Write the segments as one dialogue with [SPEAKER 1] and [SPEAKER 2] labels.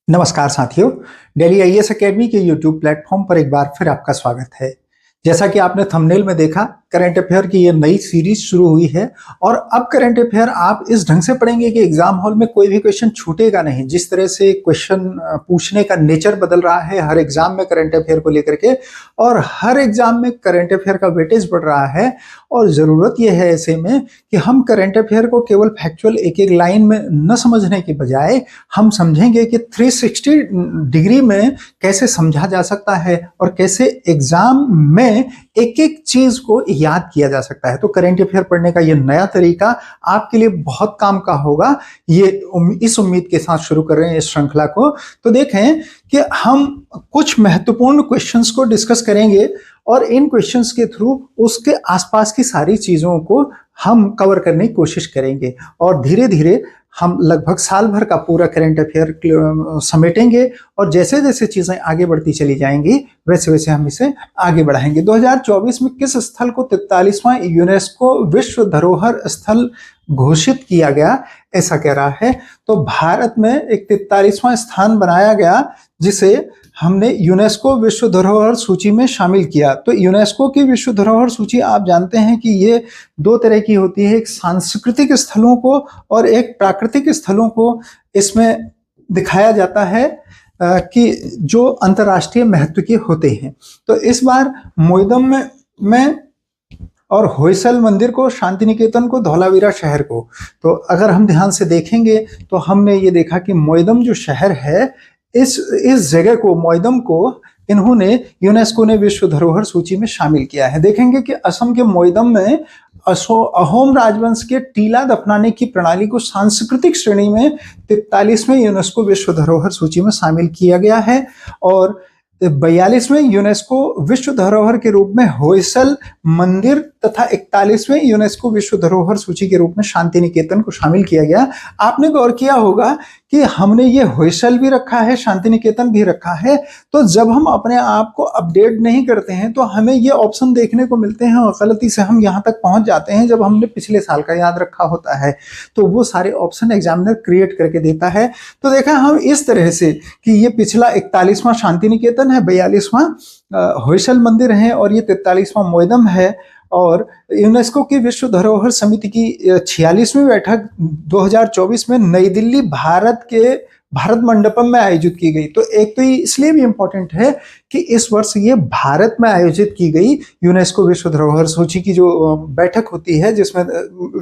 [SPEAKER 1] नमस्कार साथियों। Daily IAS academy के यूट्यूब प्लेटफॉर्म पर एक बार फिर आपका स्वागत है। जैसा कि आपने थंबनेल में देखा, करंट अफेयर की ये नई सीरीज शुरू हुई है और अब करंट अफेयर आप इस ढंग से पढ़ेंगे कि एग्जाम हॉल में कोई भी क्वेश्चन छूटेगा नहीं। जिस तरह से क्वेश्चन पूछने का नेचर बदल रहा है हर एग्जाम में करंट अफेयर को लेकर के, और हर एग्जाम में करंट अफेयर का वेटेज बढ़ रहा है। और जरूरत यह है ऐसे में कि हम करंट अफेयर को केवल फैक्चुअल एक एक लाइन में न समझने के बजाय हम समझेंगे कि 360 डिग्री में कैसे समझा जा सकता है और कैसे एग्जाम में एक एक चीज को याद किया जा सकता है। तो करंट अफेयर पढ़ने का ये नया तरीका आपके लिए बहुत काम का होगा। ये इस उम्मीद के साथ शुरू कर रहे हैं इस श्रृंखला को। तो देखें कि हम कुछ महत्वपूर्ण क्वेश्चंस को डिस्कस करेंगे और इन क्वेश्चंस के थ्रू उसके आसपास की सारी चीजों को हम कवर करने की कोशिश करेंगे और धीरे धीरे हम लगभग साल भर का पूरा करंट अफेयर समेटेंगे और जैसे जैसे चीजें आगे बढ़ती चली जाएंगी वैसे वैसे हम इसे आगे बढ़ाएंगे। 2024 में किस स्थल को 43वां यूनेस्को विश्व धरोहर स्थल घोषित किया गया, ऐसा कह रहा है। तो भारत में एक 43वां स्थान बनाया गया जिसे हमने यूनेस्को विश्व धरोहर सूची में शामिल किया। तो यूनेस्को की विश्व धरोहर सूची आप जानते हैं कि ये दो तरह की होती है, एक सांस्कृतिक स्थलों को और एक प्राकृतिक स्थलों को इसमें दिखाया जाता है कि जो अंतर्राष्ट्रीय महत्व के होते हैं। तो इस बार मोइदम में और होयसल मंदिर को, शांति निकेतन को, धौलावीरा शहर को। तो अगर हम ध्यान से देखेंगे तो हमने ये देखा कि मोइदम जो शहर है, इस जगह को, मोइदम को इन्होंने यूनेस्को ने विश्व धरोहर सूची में शामिल किया है। देखेंगे कि असम के मोइदम में अहोम राजवंश के टीला दफनाने की प्रणाली को सांस्कृतिक श्रेणी में 43वें यूनेस्को विश्व धरोहर सूची में शामिल किया गया है और 42वें यूनेस्को विश्व धरोहर के रूप में होयसल मंदिर तथा 41वें यूनेस्को विश्व धरोहर सूची के रूप में शांति निकेतन को शामिल किया गया। आपने गौर किया होगा कि हमने ये होयसल भी रखा है, शांति निकेतन भी रखा है। तो जब हम अपने आप को अपडेट नहीं करते हैं तो हमें ये ऑप्शन देखने को मिलते हैं और गलती से हम यहाँ तक पहुंच जाते हैं जब हमने पिछले साल का याद रखा होता है। तो वो सारे ऑप्शन एग्जामिनर क्रिएट करके देता है। तो देखा हम इस तरह से कि ये पिछला 41वां शांति निकेतन है, 42वां होयसल मंदिर है और ये 43वां मोइदम है। और यूनेस्को की विश्व धरोहर समिति की 46वीं बैठक 2024 में नई दिल्ली भारत मंडपम में आयोजित की गई। तो एक तो ये इसलिए भी इंपॉर्टेंट है कि इस वर्ष ये भारत में आयोजित की गई यूनेस्को विश्व धरोहर सूची की जो बैठक होती है जिसमें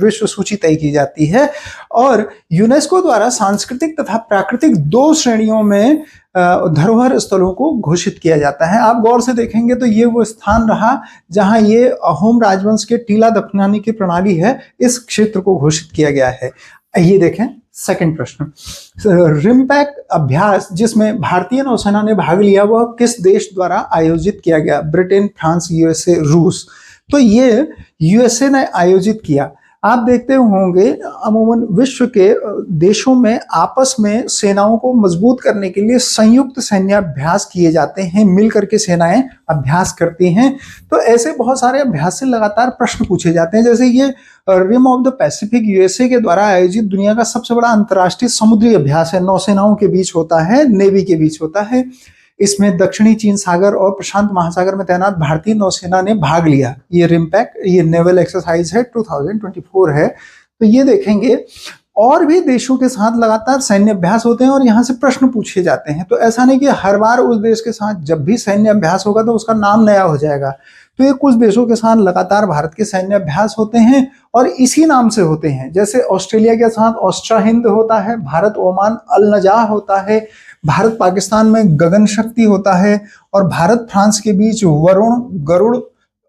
[SPEAKER 1] विश्व सूची तय की जाती है। और यूनेस्को द्वारा सांस्कृतिक तथा प्राकृतिक दो श्रेणियों में धरोहर स्थलों को घोषित किया जाता है। आप गौर से देखेंगे तो ये वो स्थान रहा जहां ये अहोम राजवंश के टीला दफनाने की प्रणाली है, इस क्षेत्र को घोषित किया गया है। ये देखें सेकंड प्रश्न, रिमपैक अभ्यास जिसमें भारतीय नौसेना ने भाग लिया वह किस देश द्वारा आयोजित किया गया? ब्रिटेन, फ्रांस, यूएसए, रूस। तो ये यूएसए ने आयोजित किया। आप देखते होंगे अमूमन विश्व के देशों में आपस में सेनाओं को मजबूत करने के लिए संयुक्त सैन्याभ्यास किए जाते हैं, मिलकर के सेनाएं अभ्यास करती हैं। तो ऐसे बहुत सारे अभ्यास से लगातार प्रश्न पूछे जाते हैं, जैसे ये rim of the Pacific USA के द्वारा आयोजित दुनिया का सबसे बड़ा अंतर्राष्ट्रीय समुद्री अभ्यास है, नौसेनाओं के बीच होता है, नेवी के बीच होता है। इसमें दक्षिणी चीन सागर और प्रशांत महासागर में तैनात भारतीय नौसेना ने भाग लिया। ये रिमपैक, ये नेवल एक्सरसाइज है, 2024 है। तो ये देखेंगे और भी देशों के साथ लगातार सैन्य अभ्यास होते हैं और यहाँ से प्रश्न पूछे जाते हैं। तो ऐसा नहीं कि हर बार उस देश के साथ जब भी सैन्य अभ्यास होगा तो उसका नाम नया हो जाएगा। तो ये कुछ देशों के साथ लगातार भारत के सैन्य अभ्यास होते हैं और इसी नाम से होते हैं। जैसे ऑस्ट्रेलिया के साथ ऑस्ट्रा हिंद होता है, भारत ओमान अल नजाह होता है, भारत पाकिस्तान में गगन शक्ति होता है और भारत फ्रांस के बीच वरुण, गरुड़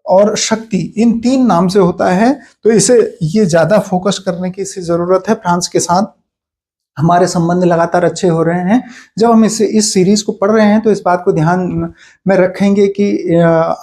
[SPEAKER 1] और शक्ति, इन 3 नाम से होता है। तो इसे ये ज्यादा फोकस करने की इसी जरूरत है। फ्रांस के साथ हमारे संबंध लगातार अच्छे हो रहे हैं। जब हम इस सीरीज को पढ़ रहे हैं तो इस बात को ध्यान में रखेंगे कि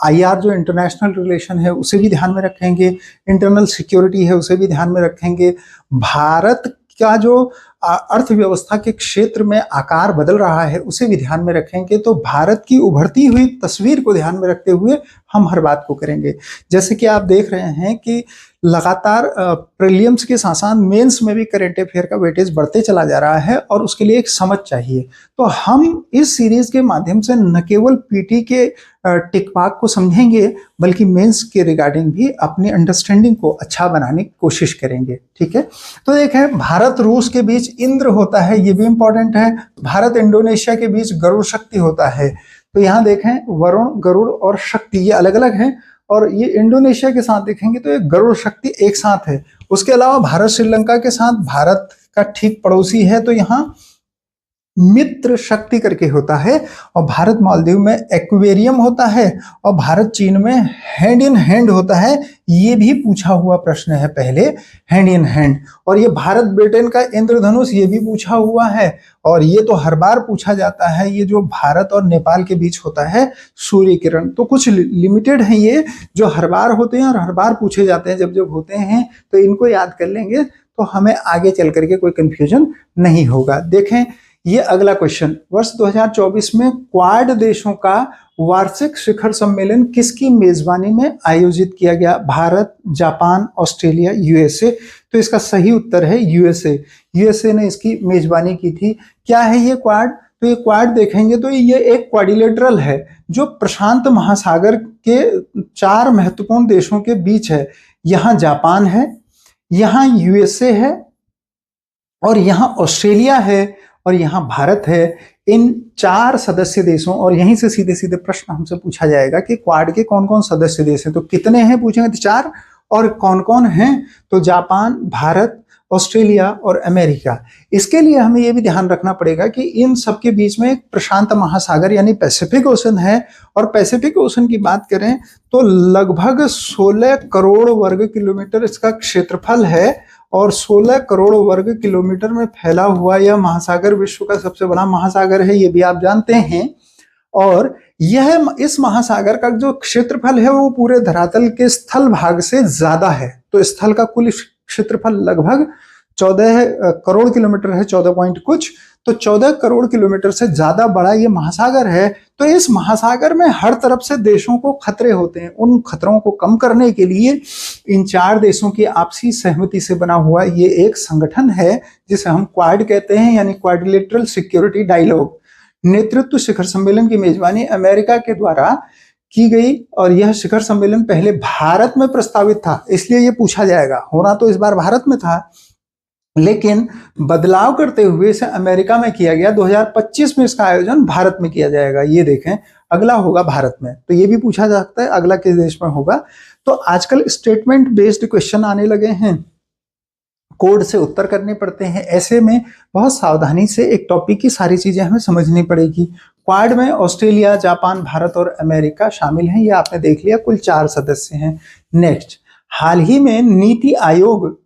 [SPEAKER 1] आईआर जो इंटरनेशनल रिलेशन है उसे भी ध्यान में रखेंगे, इंटरनल सिक्योरिटी है उसे भी ध्यान में रखेंगे, भारत का जो अर्थव्यवस्था के क्षेत्र में आकार बदल रहा है उसे भी ध्यान में रखेंगे। तो भारत की उभरती हुई तस्वीर को ध्यान में रखते हुए हम हर बात को करेंगे। जैसे कि आप देख रहे हैं कि लगातार प्रीलिम्स के साथ साथ मेंस में भी करंट अफेयर का वेटेज बढ़ते चला जा रहा है और उसके लिए एक समझ चाहिए। तो हम इस सीरीज के माध्यम से न केवल पीटी के टिक मार्क को समझेंगे बल्कि मेंस के रिगार्डिंग भी अपनी अंडरस्टैंडिंग को अच्छा बनाने की कोशिश करेंगे। ठीक है, तो देखें, भारत रूस के बीच इंद्र होता है, ये भी इंपॉर्टेंट है। भारत इंडोनेशिया के बीच गरुड़ शक्ति होता है। तो यहाँ देखें, वरुण, गरुड़ और शक्ति ये अलग अलग हैं, और ये इंडोनेशिया के साथ देखेंगे तो ये गरुड़ शक्ति एक साथ है। उसके अलावा भारत श्रीलंका के साथ भारत का ठीक पड़ोसी है, तो यहाँ मित्र शक्ति करके होता है। और भारत मालदीव में एक्वेरियम होता है, और भारत चीन में हैंड इन हैंड होता है। ये भी पूछा हुआ प्रश्न है पहले, हैंड इन हैंड। और ये भारत ब्रिटेन का इंद्रधनुष, ये भी पूछा हुआ है। और ये तो हर बार पूछा जाता है, ये जो भारत और नेपाल के बीच होता है सूर्य किरण। तो कुछ लिमिटेड है ये जो हर बार होते हैं और हर बार पूछे जाते हैं। जब जब होते हैं तो इनको याद कर लेंगे तो हमें आगे चल करके कोई कंफ्यूजन नहीं होगा। देखें, ये अगला क्वेश्चन, वर्ष 2024 में क्वाड देशों का वार्षिक शिखर सम्मेलन किसकी मेजबानी में आयोजित किया गया? Bharat, Japan, Australia, USA. तो इसका सही उत्तर है यूएसए। यूएसए ने इसकी मेजबानी की थी। क्या है ये क्वाड? तो ये क्वाड देखेंगे तो ये एक क्वाड्रिलेटरल है जो प्रशांत महासागर के 4 महत्वपूर्ण देशों के बीच है। यहाँ जापान है, यहाँ यूएसए है, और यहाँ ऑस्ट्रेलिया है, और यहाँ भारत है। इन 4 सदस्य देशों, और यहीं से सीधे सीधे प्रश्न हमसे पूछा जाएगा कि क्वाड के कौन कौन सदस्य देश हैं। तो कितने हैं पूछेंगे तो 4, और कौन कौन हैं तो जापान, भारत, ऑस्ट्रेलिया और अमेरिका। इसके लिए हमें यह भी ध्यान रखना पड़ेगा कि इन सब के बीच में एक प्रशांत महासागर यानी पैसिफिक ओशन है। और पैसिफिक ओशन की बात करें तो लगभग 16 करोड़ वर्ग किलोमीटर इसका क्षेत्रफल है, और 16 करोड़ वर्ग किलोमीटर में फैला हुआ यह महासागर विश्व का सबसे बड़ा महासागर है, ये भी आप जानते हैं। और यह इस महासागर का जो क्षेत्रफल है वो पूरे धरातल के स्थल भाग से ज्यादा है। तो स्थल का कुल क्षेत्रफल लगभग 14 करोड़ किलोमीटर है, 14 पॉइंट कुछ। तो 14 करोड़ किलोमीटर से ज्यादा बड़ा ये महासागर है। तो इस महासागर में हर तरफ से देशों को खतरे होते हैं। उन खतरों को कम करने के लिए इन 4 देशों की आपसी सहमति से बना हुआ ये एक संगठन है जिसे हम क्वाड कहते हैं, यानी क्वाड्रिलेटरल सिक्योरिटी डायलॉग। नेतृत्व शिखर सम्मेलन की मेजबानी अमेरिका के द्वारा की गई, और यह शिखर सम्मेलन पहले भारत में प्रस्तावित था, इसलिए यह पूछा जाएगा। होना तो इस बार भारत में था, लेकिन बदलाव करते हुए इसे अमेरिका में किया गया। 2025 में इसका आयोजन भारत में किया जाएगा। ये देखें, अगला होगा भारत में। तो ये भी पूछा जा सकता है अगला किस देश में होगा। तो आजकल स्टेटमेंट बेस्ड क्वेश्चन आने लगे हैं, कोड से उत्तर करने पड़ते हैं। ऐसे में बहुत सावधानी से एक टॉपिक की सारी चीजें हमें समझनी पड़ेगी। क्वाड में ऑस्ट्रेलिया, जापान, भारत और अमेरिका शामिल हैं। ये आपने देख लिया, कुल 4 सदस्य हैं। नेक्स्ट, हाल ही में नीति आयोग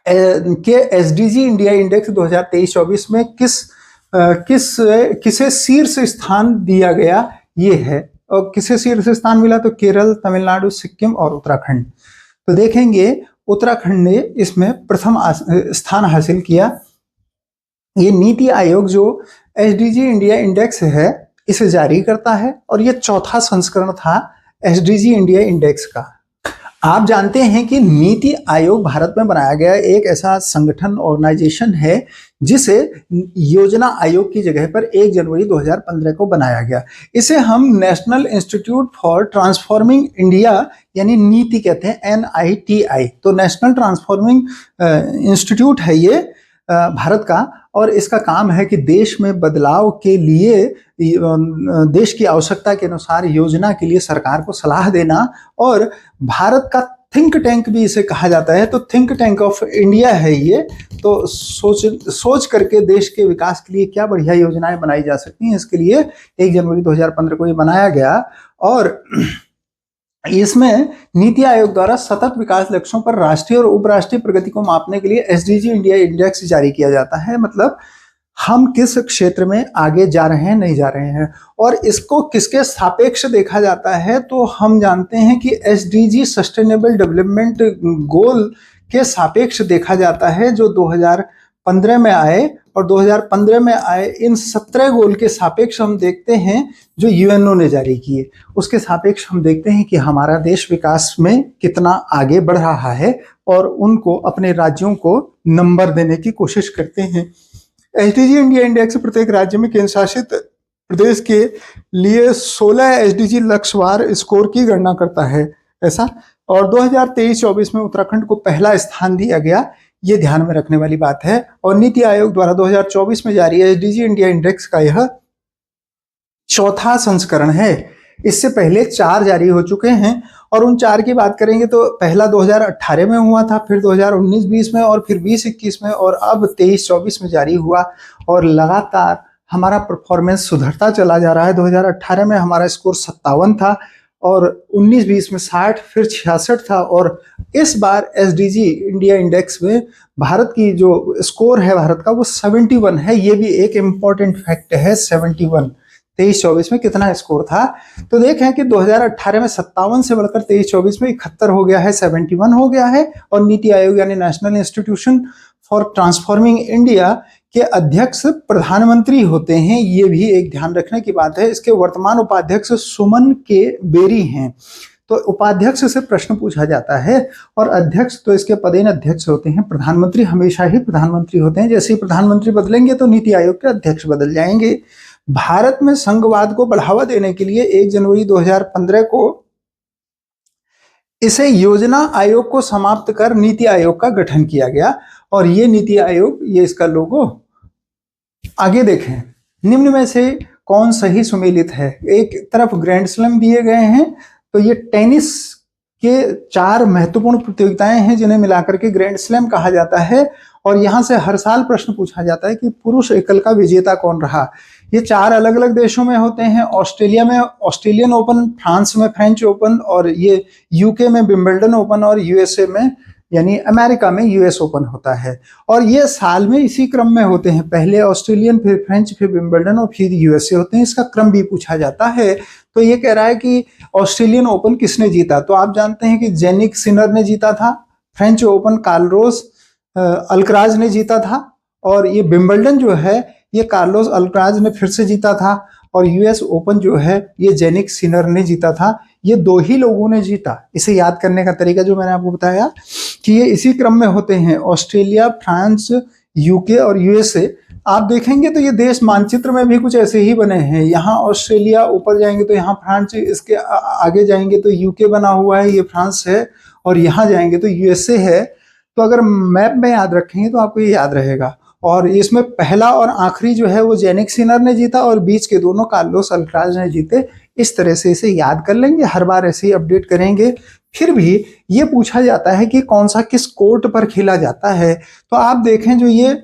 [SPEAKER 1] के एसडीजी इंडिया इंडेक्स 2023-24 में किसे शीर्ष स्थान दिया गया? ये है। और किसे शीर्ष स्थान मिला? तो केरल, तमिलनाडु, सिक्किम और उत्तराखंड। तो देखेंगे उत्तराखंड ने इसमें प्रथम स्थान हासिल किया। ये नीति आयोग जो एसडीजी इंडिया इंडेक्स है इसे जारी करता है, और ये 4था संस्करण था एसडीजी इंडिया इंडेक्स का। आप जानते हैं कि नीति आयोग भारत में बनाया गया एक ऐसा संगठन, ऑर्गेनाइजेशन है जिसे योजना आयोग की जगह पर 1 जनवरी 2015 को बनाया गया। इसे हम national institute for transforming India यानी नीति कहते हैं, NITI। तो नेशनल ट्रांसफॉर्मिंग इंस्टीट्यूट है ये भारत का, और इसका काम है कि देश में बदलाव के लिए, देश की आवश्यकता के अनुसार योजना के लिए सरकार को सलाह देना। और भारत का थिंक टैंक भी इसे कहा जाता है। तो थिंक टैंक ऑफ इंडिया है ये। तो सोच करके देश के विकास के लिए क्या बढ़िया योजनाएं बनाई जा सकती हैं, इसके लिए 1 जनवरी 2015 को ये बनाया गया। और इसमें नीति आयोग द्वारा सतत विकास लक्ष्यों पर राष्ट्रीय और उपराष्ट्रीय प्रगति को मापने के लिए एसडीजी इंडिया इंडेक्स जारी किया जाता है। मतलब हम किस क्षेत्र में आगे जा रहे हैं, नहीं जा रहे हैं। और इसको किसके सापेक्ष देखा जाता है? तो हम जानते हैं कि एसडीजी सस्टेनेबल डेवलपमेंट गोल के सापेक्ष देखा जाता है, जो 2015 में आए और 2015 में आए इन 17 गोल के सापेक्ष हम देखते हैं जो यूएनओ ने जारी किए, उसके सापेक्ष हम देखते हैं कि हमारा देश विकास में कितना आगे बढ़ रहा है और उनको अपने राज्यों को नंबर देने की कोशिश करते हैं। एसडीजी इंडिया इंडेक्स प्रत्येक राज्य में केंद्र शासित प्रदेश के लिए 16 एसडीजी लक्ष्यवार स्कोर की गणना करता है ऐसा, और 2023-24 में उत्तराखंड को पहला स्थान दिया गया, ये ध्यान में रखने वाली बात है। और नीति आयोग द्वारा 2024 में जारी एसडीजी इंडिया इंडेक्स का यह चौथा संस्करण है। इससे पहले 4 जारी हो चुके हैं और उन 4 की बात करेंगे तो पहला 2018 में हुआ था, फिर 2019-20 में और फिर 20-21 में और अब 23-24 में जारी हुआ और लगातार हमारा परफॉर्मेंस सुधरता चला जा रहा है। 2018 में हमारा स्कोर 57 था और 19-20 में 60, फिर 66 था और इस बार एसडीजी इंडिया इंडेक्स में भारत की जो स्कोर है भारत का वो 71 है। ये भी एक इम्पॉर्टेंट फैक्ट है, 71। 23-24 में कितना स्कोर था तो देखें कि 2018 में 57 से बढ़कर 23-24 में 71 हो गया है, 71 हो गया है। और नीति आयोग यानी national institution for transforming India के अध्यक्ष प्रधानमंत्री होते हैं, ये भी एक ध्यान रखने की बात है। इसके वर्तमान उपाध्यक्ष सुमन के बेरी हैं। तो उपाध्यक्ष से प्रश्न पूछा जाता है और अध्यक्ष तो इसके पदेन अध्यक्ष होते हैं। प्रधानमंत्री हमेशा ही प्रधानमंत्री होते हैं, जैसे ही प्रधानमंत्री बदलेंगे तो नीति आयोग के अध्यक्ष बदल जाएंगे। भारत में संघवाद को बढ़ावा देने के लिए 1 जनवरी 2015 को इसे योजना आयोग को समाप्त कर नीति आयोग का गठन किया गया और ये नीति आयोग, ये इसका लोगो। आगे देखें, निम्न में से कौन सही सुमेलित है। एक तरफ ग्रैंड स्लैम दिए गए हैं, तो ये टेनिस के 4 महत्वपूर्ण प्रतियोगिताएं हैं जिन्हें मिलाकर के ग्रैंड स्लैम कहा जाता है और यहां से हर साल प्रश्न पूछा जाता है कि पुरुष एकल का विजेता कौन रहा। ये 4 अलग अलग देशों में होते हैं। ऑस्ट्रेलिया में ऑस्ट्रेलियन ओपन, फ्रांस में फ्रेंच ओपन और ये यूके में विंबलडन ओपन और यूएसए में यानी अमेरिका में यूएस ओपन होता है। और ये साल में इसी क्रम में होते हैं, पहले ऑस्ट्रेलियन, फिर फ्रेंच, फिर विंबलडन और फिर यूएसए होते हैं। इसका क्रम भी पूछा जाता है। तो ये कह रहा है कि ऑस्ट्रेलियन ओपन किसने जीता, तो आप जानते हैं कि जेनिक सिनर ने जीता था। फ्रेंच ओपन कार्लोस अल्कराज ने जीता था और ये विंबलडन जो है ये कार्लोस अल्कराज ने फिर से जीता था और यूएस ओपन जो है ये जेनिक सिनर ने जीता था। ये 2 ही लोगों ने जीता। इसे याद करने का तरीका जो मैंने आपको बताया कि ये इसी क्रम में होते हैं, ऑस्ट्रेलिया, फ्रांस, यूके और यूएसए। आप देखेंगे तो ये देश मानचित्र में भी कुछ ऐसे ही बने हैं। यहाँ ऑस्ट्रेलिया, ऊपर जाएंगे तो यहाँ फ्रांस, इसके आगे जाएंगे तो यूके बना हुआ है, ये फ्रांस है और यहाँ जाएंगे तो यूएसए है। तो अगर मैप में याद रखेंगे तो आपको ये याद रहेगा। और इसमें पहला और आखिरी जो है वो जेनिक सिनर ने जीता और बीच के दोनों कार्लोस अल्कराज ने जीते। इस तरह से इसे याद कर लेंगे, हर बार ऐसे ही अपडेट करेंगे। फिर भी ये पूछा जाता है कि कौन सा किस कोर्ट पर खेला जाता है। तो आप देखें जो ये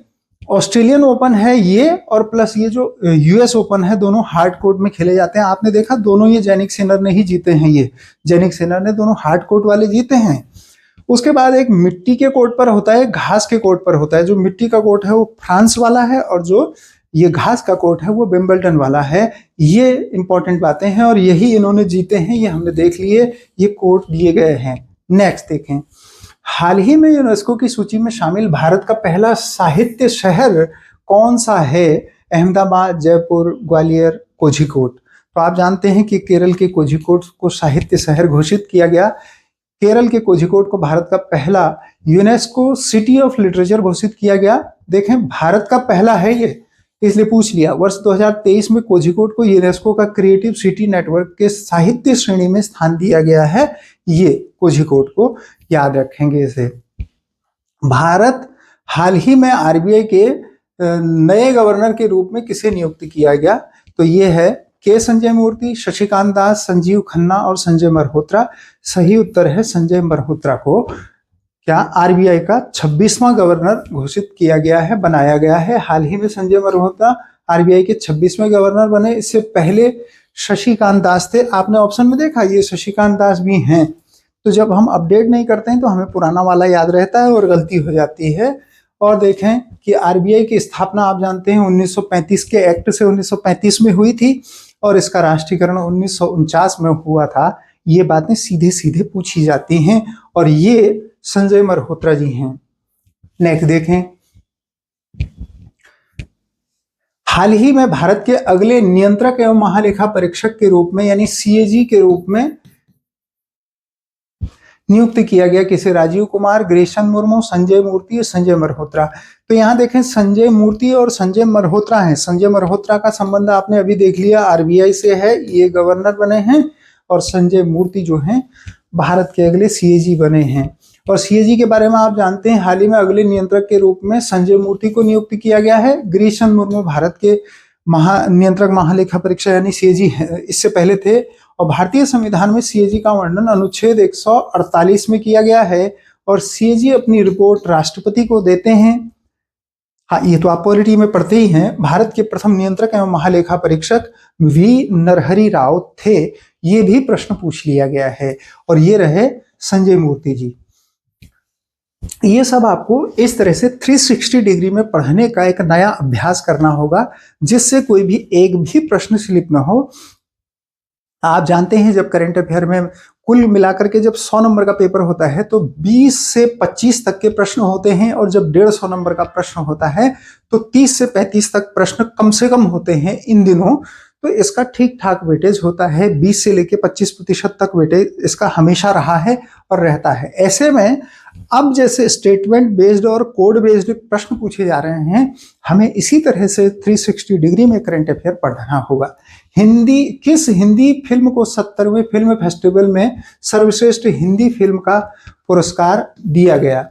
[SPEAKER 1] ऑस्ट्रेलियन ओपन है ये और प्लस ये जो यूएस ओपन है, दोनों हार्ड कोर्ट में खेले जाते हैं। आपने देखा दोनों ये जेनिक सिनर ने ही जीते हैं। ये जेनिक सिनर ने दोनों हार्ड कोर्ट वाले जीते हैं। उसके बाद एक मिट्टी के कोर्ट पर होता है, घास के कोर्ट पर होता है। जो मिट्टी का कोर्ट है वो फ्रांस वाला है और जो ये घास का कोर्ट है वो विंबलडन वाला है। ये इंपॉर्टेंट बातें हैं और यही इन्होंने जीते हैं, ये हमने देख लिए। ये कोर्ट दिए गए हैं। नेक्स्ट देखें, हाल ही में यूनेस्को की सूची में शामिल भारत का पहला साहित्य शहर कौन सा है। अहमदाबाद, जयपुर, ग्वालियर, कोझिकोड। तो आप जानते हैं कि केरल के कोझिकोड को साहित्य शहर घोषित किया गया। केरल के कोझिकोड को भारत का पहला यूनेस्को सिटी ऑफ लिटरेचर घोषित किया गया। देखें भारत का पहला है ये, इसलिए पूछ लिया। वर्ष 2023 में कोझिकोड को यूनेस्को का क्रिएटिव सिटी नेटवर्क के साहित्य श्रेणी में स्थान दिया गया है। ये कोझिकोड को याद रखेंगे इसे। भारत हाल ही में आरबीआई के नए गवर्नर के रूप में किसे नियुक्त किया गया, तो ये है के संजय मूर्ति, शशिकांत दास, संजीव खन्ना और संजय मल्होत्रा। सही उत्तर है संजय मल्होत्रा को क्या आरबीआई का 26वां गवर्नर घोषित किया गया है, बनाया गया है। हाल ही में संजय मल्होत्रा आरबीआई के 26वें गवर्नर बने। इससे पहले शशिकांत दास थे। आपने ऑप्शन में देखा ये शशिकांत दास भी हैं। तो जब हम अपडेट नहीं करते हैं तो हमें पुराना वाला याद रहता है और गलती हो जाती है। और देखें कि आरबीआई की स्थापना आप जानते हैं 1935 के एक्ट से 1935 में हुई थी और इसका राष्ट्रीयकरण 1949 में हुआ था। ये बातें सीधे सीधे पूछी जाती हैं और ये संजय मल्होत्रा जी हैं। नेक्स्ट देखें, हाल ही में भारत के अगले नियंत्रक एवं महालेखा परीक्षक के रूप में यानी सीएजी के रूप में नियुक्त किया गया किसे? राजीव कुमार, ग्रेशन मुर्मू, संजय मूर्ति और संजय मल्होत्रा। तो यहाँ देखें संजय मूर्ति और संजय मल्होत्रा हैं। संजय मल्होत्रा का संबंध आपने अभी देख लिया आरबीआई से है, ये गवर्नर बने हैं, और संजय मूर्ति जो हैं भारत के अगले सीएजी बने हैं। और सीएजी के बारे में आप जानते हैं, हाल ही में अगले नियंत्रक के रूप में संजय मूर्ति को नियुक्त किया गया है। ग्रीशन मुर्मू भारत के नियंत्रक महालेखा परीक्षा यानी सीएजी इससे पहले थे। और भारतीय संविधान में सीएजी का वर्णन अनुच्छेद 148 में किया गया है, और सीएजी अपनी रिपोर्ट राष्ट्रपति को देते हैं। हाँ, ये तो आप पॉलिटी में पढ़ते ही हैं। भारत के प्रथम नियंत्रक एवं महालेखा परीक्षक वी नरहरि राव थे, ये भी प्रश्न पूछ लिया गया है। और ये रहे संजय मूर्ति जी। ये सब आपको इस तरह से 360 डिग्री में पढ़ने का एक नया अभ्यास करना होगा, जिससे कोई भी एक भी प्रश्न स्लिप न हो। आप जानते हैं जब करंट अफेयर में कुल मिलाकर के जब 100 नंबर का पेपर होता है तो 20 से 25 तक के प्रश्न होते हैं, और जब 150 नंबर का प्रश्न होता है तो 30 से 35 तक प्रश्न कम से कम होते हैं इन दिनों। तो इसका ठीक ठाक वेटेज होता है, 20 से लेके 25% तक वेटेज इसका हमेशा रहा है और रहता है। ऐसे में अब जैसे स्टेटमेंट बेस्ड और कोड बेस्ड प्रश्न पूछे जा रहे हैं, हमें इसी तरह से 360 डिग्री में करंट अफेयर पढ़ना होगा। किस हिंदी फिल्म को 70वें फिल्म फेस्टिवल में सर्वश्रेष्ठ हिंदी फिल्म का पुरस्कार दिया गया?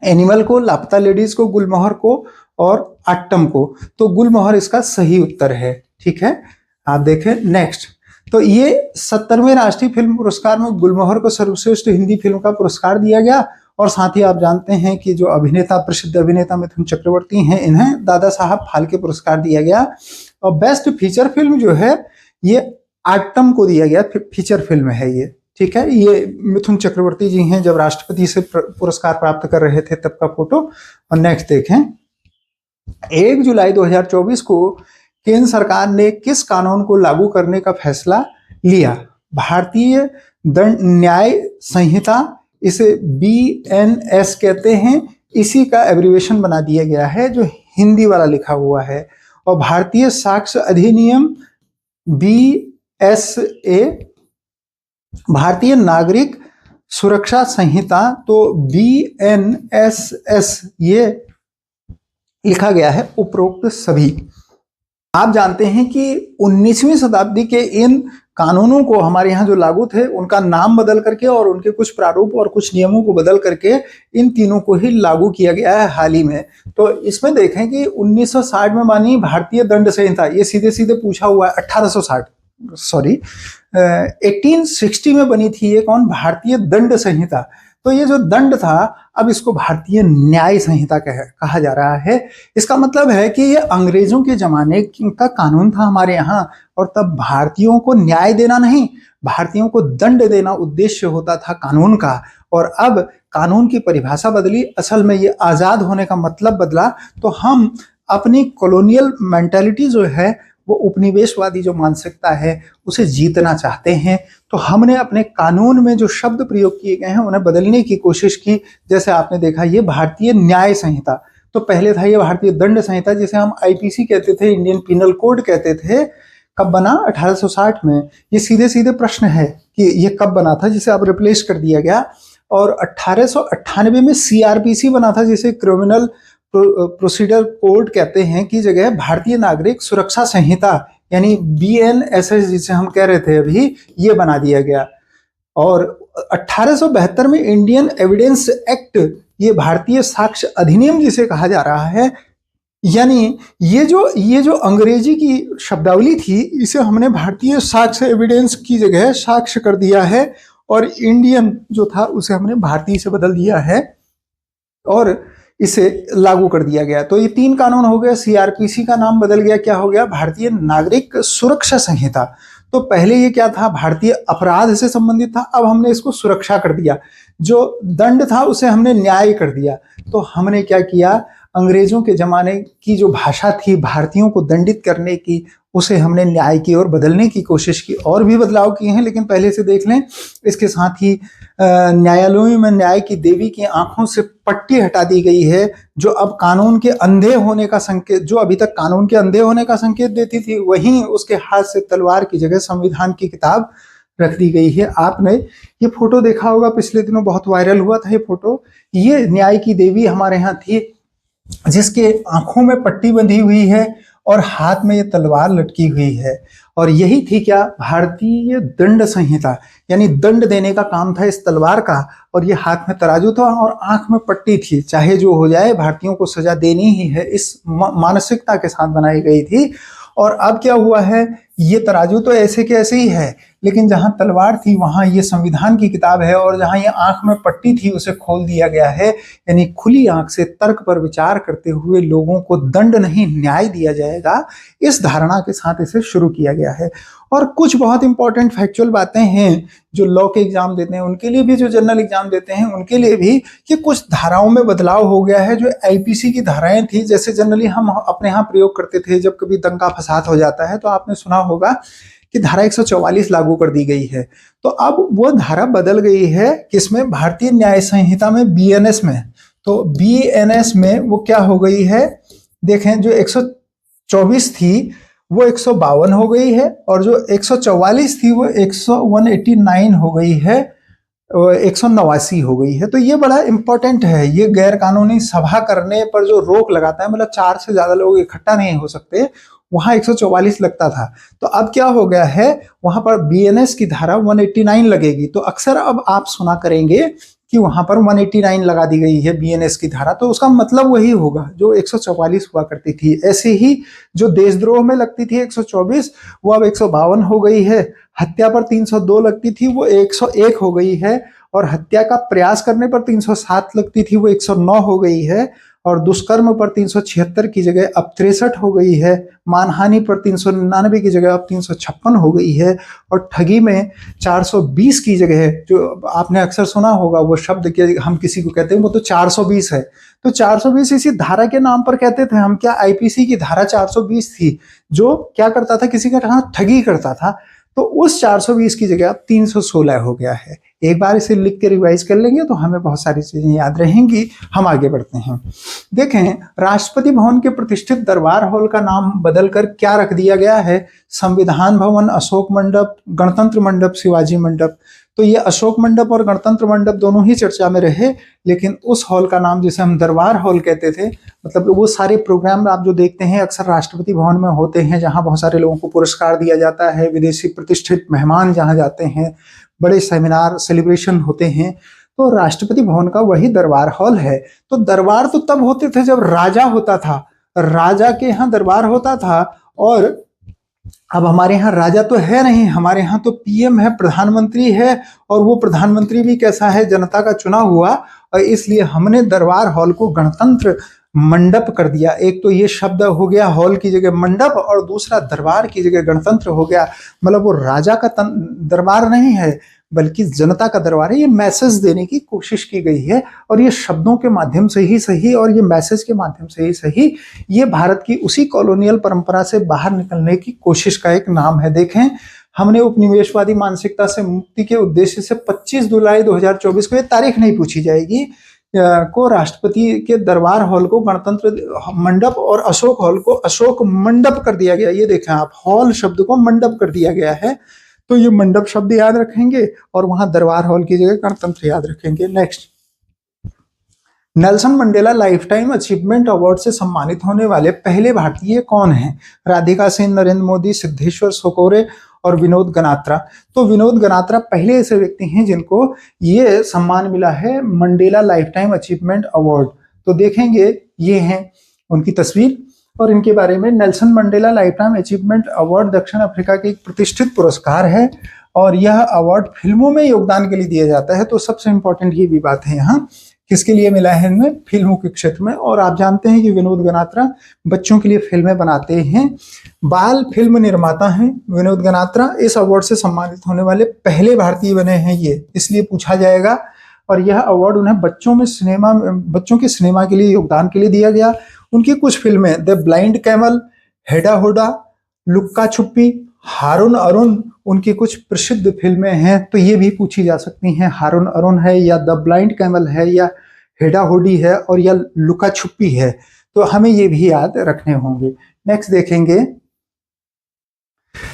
[SPEAKER 1] एनिमल को, लापता लेडीज को, गुलमोहर को और आट्टम को। तो गुलमोहर इसका सही उत्तर है। ठीक है, आप देखें नेक्स्ट। तो ये 70वें राष्ट्रीय फिल्म पुरस्कार में गुलमोहर को सर्वश्रेष्ठ हिंदी फिल्म का पुरस्कार दिया गया। और साथ ही आप जानते हैं कि जो प्रसिद्ध अभिनेता मिथुन चक्रवर्ती हैं, इन्हें दादा साहब फाल्के पुरस्कार दिया गया। और बेस्ट फीचर फिल्म जो है ये आट्टम को दिया गया, फीचर फिल्म है ये। ठीक है, ये मिथुन चक्रवर्ती जी हैं, जब राष्ट्रपति से पुरस्कार प्राप्त कर रहे थे तब का फोटो। और नेक्स्ट देखें, 1 जुलाई 2024 को केंद्र सरकार ने किस कानून को लागू करने का फैसला लिया? भारतीय दंड न्याय संहिता, इसे BNS कहते हैं, इसी का एब्रिविएशन बना दिया गया है जो हिंदी वाला लिखा हुआ है। और भारतीय साक्ष्य अधिनियम BSA, भारतीय नागरिक सुरक्षा संहिता तो BNSS, ये लिखा गया है उपरोक्त सभी। आप जानते हैं कि 19वीं शताब्दी के इन कानूनों को हमारे यहाँ जो लागू थे उनका नाम बदल करके और उनके कुछ प्रारूप और कुछ नियमों को बदल करके इन तीनों को ही लागू किया गया है हाल ही में। तो इसमें देखें कि 1960 में बनी भारतीय दंड संहिता, ये सीधे सीधे पूछा हुआ है। 1860 में बनी थी ये कौन? भारतीय दंड संहिता। तो ये जो दंड था अब इसको भारतीय न्याय संहिता कहा जा रहा है। इसका मतलब है कि ये अंग्रेजों के जमाने का कानून था हमारे यहाँ, और तब भारतीयों को न्याय देना नहीं, भारतीयों को दंड देना उद्देश्य होता था कानून का। और अब कानून की परिभाषा बदली, असल में ये आजाद होने का मतलब बदला। तो हम अपनी कॉलोनियल मेंटालिटी जो है, वो उपनिवेशवादी जो मानसिकता है, उसे जीतना चाहते हैं। तो हमने अपने कानून में जो शब्द प्रयोग किए गए हैं उन्हें बदलने की कोशिश की। जैसे आपने देखा ये भारतीय न्याय संहिता, तो पहले था ये भारतीय दंड संहिता, जिसे हम IPC कहते थे, इंडियन पिनल कोड कहते थे। कब बना? 1860 में। ये सीधे सीधे प्रश्न है कि ये कब बना था, जिसे अब रिप्लेस कर दिया गया। और 1898 में CRPC बना था, जिसे क्रिमिनल प्रोसीडर कोड कहते हैं, की जगह भारतीय नागरिक सुरक्षा संहिता यानी BNSS जिसे हम कह रहे थे अभी, ये बना दिया गया। और 1872 में इंडियन एविडेंस एक्ट, ये भारतीय साक्ष्य अधिनियम जिसे कहा जा रहा है, यानी ये जो अंग्रेजी की शब्दावली थी, इसे हमने भारतीय साक्ष्य एविडेंस की जगह साक्ष्य कर दिया है, और इंडियन जो था उसे हमने भारतीय से बदल दिया है और इसे लागू कर दिया गया। तो ये 3 कानून हो गए। CRPC का नाम बदल गया, क्या हो गया? भारतीय नागरिक सुरक्षा संहिता। तो पहले ये क्या था? भारतीय अपराध से संबंधित था, अब हमने इसको सुरक्षा कर दिया। जो दंड था उसे हमने न्याय कर दिया। तो हमने क्या किया? अंग्रेजों के जमाने की जो भाषा थी भारतीयों को दंडित करने की, उसे हमने न्याय की ओर बदलने की कोशिश की, और भी बदलाव किए हैं, लेकिन पहले से देख लें। इसके साथ ही न्यायालयों में न्याय की देवी की आंखों से पट्टी हटा दी गई है, जो अब कानून के अंधे होने का संकेत, जो अभी तक कानून के अंधे होने का संकेत देती थी, वहीं उसके हाथ से तलवार की जगह संविधान की किताब रख दी गई है। आपने ये फोटो देखा होगा, पिछले दिनों बहुत वायरल हुआ था ये फोटो। ये न्याय की देवी हमारे यहाँ थी, जिसके आंखों में पट्टी बंधी हुई है और हाथ में ये तलवार लटकी हुई है। और यही थी क्या, भारतीय दंड संहिता, यानी दंड देने का काम था इस तलवार का। और ये हाथ में तराजू था और आंख में पट्टी थी, चाहे जो हो जाए भारतीयों को सजा देनी ही है, इस मानसिकता के साथ बनाई गई थी। और अब क्या हुआ है, ये तराजू तो ऐसे के ऐसे ही है, लेकिन जहां तलवार थी वहां ये संविधान की किताब है, और जहां ये आंख में पट्टी थी उसे खोल दिया गया है। यानी खुली आंख से तर्क पर विचार करते हुए लोगों को दंड नहीं न्याय दिया जाएगा, इस धारणा के साथ इसे शुरू किया गया है। और कुछ बहुत इंपॉर्टेंट फैक्चुअल बातें हैं जो लॉ के एग्जाम देते हैं उनके लिए भी, जो जनरल एग्जाम देते हैं उनके लिए भी, कि कुछ धाराओं में बदलाव हो गया है। जो आईपीसी की धाराएं थी, जैसे जनरली हम अपने यहाँ प्रयोग करते थे जब कभी दंगा फसाद हो जाता है, तो आपने सुना होगा कि धारा 144 लागू कर दी गई है। तो अब वो धारा बदल गई है, किसमें, भारतीय न्याय संहिता में, बीएनएस में। तो बीएनएस में वो क्या हो गई है, देखें, जो 124 थी वो 152 हो गई है, और जो 144 थी वो 189 हो गई है, 189 हो गई है। तो ये बड़ा इंपॉर्टेंट है। ये गैर कानूनी सभा करने पर जो रोक लगाता है, मतलब 4 से ज्यादा लोग इकट्ठा नहीं हो सकते, वहां 144 लगता था। तो अब क्या हो गया है, वहां पर बीएनएस की धारा 189 लगेगी। तो अक्सर अब आप सुना करेंगे कि वहां पर 189 लगा दी गई है बीएनएस की धारा, तो उसका मतलब वही होगा जो 144 हुआ करती थी। ऐसे ही जो देशद्रोह में लगती थी 124, वो अब 152 हो गई है। हत्या पर 302 लगती थी, वो 101 हो गई है। और हत्या का प्रयास करने पर 307 लगती थी, वो 109 हो गई है। और दुष्कर्म पर 376 की जगह अब 63 हो गई है। मानहानि पर 399 की जगह अब 356 हो गई है। और ठगी में 420 की जगह, जो आपने अक्सर सुना होगा वो शब्द के, हम किसी को कहते हैं वो तो 420 है, तो 420 इसी धारा के नाम पर कहते थे हम। क्या, आईपीसी की धारा 420 थी, जो क्या करता था, किसी का ठगी करता था। तो उस 420 की जगह अब 316 हो गया है। एक बार इसे लिख के रिवाइज कर लेंगे तो हमें बहुत सारी चीजें याद रहेंगी। हम आगे बढ़ते हैं। देखें, राष्ट्रपति भवन के प्रतिष्ठित दरबार हॉल का नाम बदलकर क्या रख दिया गया है, संविधान भवन, अशोक मंडप, गणतंत्र मंडप, शिवाजी मंडप। तो ये अशोक मंडप और गणतंत्र मंडप दोनों ही चर्चा में रहे, लेकिन उस हॉल का नाम जिसे हम दरबार हॉल कहते थे, मतलब वो सारे प्रोग्राम आप जो देखते हैं अक्सर राष्ट्रपति भवन में होते हैं, जहां बहुत सारे लोगों को पुरस्कार दिया जाता है, विदेशी प्रतिष्ठित मेहमान जहां जाते हैं, बड़े सेमिनार सेलिब्रेशन होते हैं, तो राष्ट्रपति भवन का वही दरबार हॉल है। तो दरबार तो तब होते थे जब राजा होता था, राजा के यहाँ दरबार होता था। और अब हमारे यहाँ राजा तो है नहीं, हमारे यहाँ तो पीएम है, प्रधानमंत्री है, और वो प्रधानमंत्री भी कैसा है, जनता का चुना हुआ। और इसलिए हमने दरबार हॉल को गणतंत्र मंडप कर दिया। एक तो ये शब्द हो गया हॉल की जगह मंडप, और दूसरा दरबार की जगह गणतंत्र हो गया। मतलब वो राजा का दरबार नहीं है, बल्कि जनता का दरबार है। ये मैसेज देने की कोशिश की गई है, और ये शब्दों के माध्यम से ही सही और ये मैसेज के माध्यम से ही सही, ये भारत की उसी कॉलोनियल परंपरा से बाहर निकलने की कोशिश का एक नाम है। देखें, हमने उपनिवेशवादी मानसिकता से मुक्ति के उद्देश्य से 25 जुलाई 2024 को, ये तारीख नहीं पूछी जाएगी, को राष्ट्रपति के दरबार हॉल को गणतंत्र मंडप और अशोक हॉल को अशोक मंडप कर दिया गया। ये देखें आप, हॉल शब्द को मंडप कर दिया गया है। तो ये मंडप शब्द याद रखेंगे और वहां दरबार हॉल की जगह गणतंत्र याद रखेंगे। Next, Nelson Mandela life time achievement award से सम्मानित होने वाले पहले भारतीय कौन हैं? राधिका सिंह, नरेंद्र मोदी, सिद्धेश्वर सोकोरे और विनोद गनात्रा। तो विनोद गनात्रा पहले ऐसे व्यक्ति हैं जिनको ये सम्मान मिला है, Mandela life time achievement award. तो देखेंगे, ये हैं उनकी तस्वीर और इनके बारे में। Nelson Mandela life time achievement award दक्षिण अफ्रीका के एक प्रतिष्ठित पुरस्कार है, और यह अवार्ड फिल्मों में योगदान के लिए दिया जाता है। तो सबसे इंपॉर्टेंट ये भी बात है यहाँ, किसके लिए मिला है इनमें, फिल्मों के क्षेत्र में। और आप जानते हैं कि विनोद गनात्रा बच्चों के लिए फिल्में बनाते हैं, बाल फिल्म निर्माता हैं विनोद गनात्रा। इस अवार्ड से सम्मानित होने वाले पहले भारतीय बने हैं ये, इसलिए पूछा जाएगा। और यह अवार्ड उन्हें बच्चों के सिनेमा के लिए योगदान के लिए दिया गया। उनकी कुछ फिल्में द ब्लाइंड कैमल, हेडा होडा, लुक्का छुपी, हारून अरुण उनकी कुछ प्रसिद्ध फिल्में हैं, तो ये भी पूछी जा सकती हैं। हारून अरुण है, या द ब्लाइंड कैमल है, या हेडा होडी है, और या लुका छुपी है। तो हमें ये भी याद रखने होंगे। नेक्स्ट देखेंगे,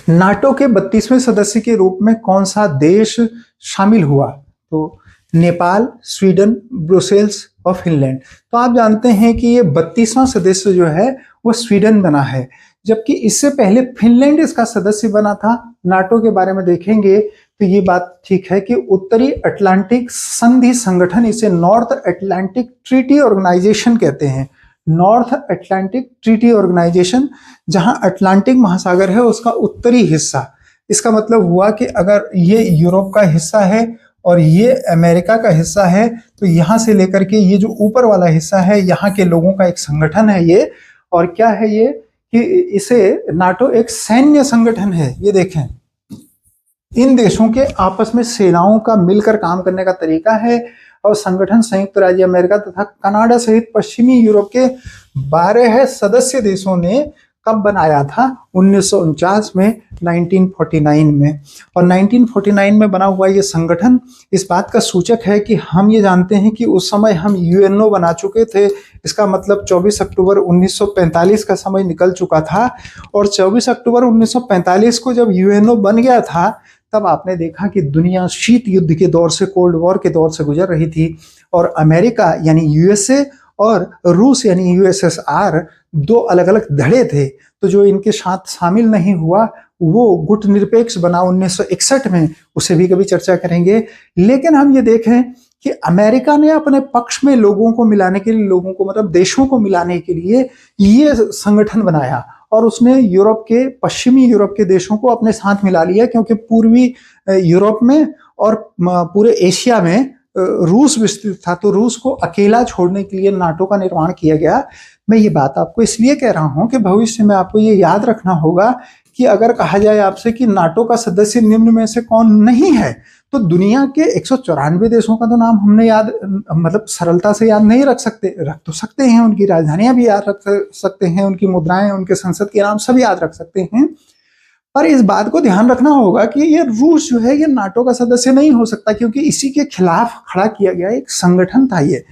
[SPEAKER 1] नाटो के 32वें सदस्य के रूप में कौन सा देश शामिल हुआ? तो नेपाल, स्वीडन, ब्रुसेल्स और फिनलैंड। तो आप जानते हैं कि ये 32वां सदस्य जो है वो स्वीडन बना है, जबकि इससे पहले फिनलैंड इसका सदस्य बना था। नाटो के बारे में देखेंगे तो ये बात ठीक है कि उत्तरी अटलांटिक संधि संगठन, इसे नॉर्थ अटलांटिक ट्रीटी ऑर्गेनाइजेशन कहते हैं। नॉर्थ अटलांटिक ट्रीटी ऑर्गेनाइजेशन, जहां अटलांटिक महासागर है उसका उत्तरी हिस्सा। इसका मतलब हुआ कि अगर ये यूरोप का हिस्सा है और ये अमेरिका का हिस्सा है, तो यहां से लेकर के ये जो ऊपर वाला हिस्सा है, यहाँ के लोगों का एक संगठन है ये। और क्या है ये कि इसे नाटो एक सैन्य संगठन है। ये देखें, इन देशों के आपस में सेनाओं का मिलकर काम करने का तरीका है। और संगठन संयुक्त राज्य अमेरिका तथा कनाडा सहित पश्चिमी यूरोप के 12 सदस्य देशों ने कब बनाया था? 1949 में, 1949 में। और 1949 में बना हुआ ये संगठन इस बात का सूचक है कि हम ये जानते हैं कि उस समय हम यूएनओ बना चुके थे। इसका मतलब 24 अक्टूबर 1945 का समय निकल चुका था। और 24 अक्टूबर 1945 को जब यूएनओ बन गया था, तब आपने देखा कि दुनिया शीत युद्ध के दौर से, कोल्ड वॉर के दौर से गुजर रही थी। और अमेरिका यानी यूएसए और रूस यानी यूएसएसआर, दो अलग अलग धड़े थे। तो जो इनके साथ शामिल नहीं हुआ वो गुट निरपेक्ष बना 1961 में, उसे भी कभी चर्चा करेंगे। लेकिन हम ये देखें कि अमेरिका ने अपने पक्ष में लोगों को मिलाने के लिए, लोगों को मतलब देशों को मिलाने के लिए ये संगठन बनाया। और उसने यूरोप के, पश्चिमी यूरोप के देशों को अपने साथ मिला लिया, क्योंकि पूर्वी यूरोप में और पूरे एशिया में रूस विस्तृत था। तो रूस को अकेला छोड़ने के लिए नाटो का निर्माण किया गया। मैं ये बात आपको इसलिए कह रहा हूं कि भविष्य में आपको ये याद रखना होगा कि अगर कहा जाए आपसे कि नाटो का सदस्य निम्न में से कौन नहीं है, तो दुनिया के 194 देशों का तो नाम हमने याद, मतलब सरलता से याद नहीं रख सकते। रख तो सकते हैं, उनकी राजधानियां भी याद रख सकते हैं, उनकी मुद्राएं, उनके संसद के नाम सब याद रख सकते हैं। पर इस बात को ध्यान रखना होगा कि ये रूस जो है ये नाटो का सदस्य नहीं हो सकता, क्योंकि इसी के खिलाफ खड़ा किया गया एक संगठन था ये।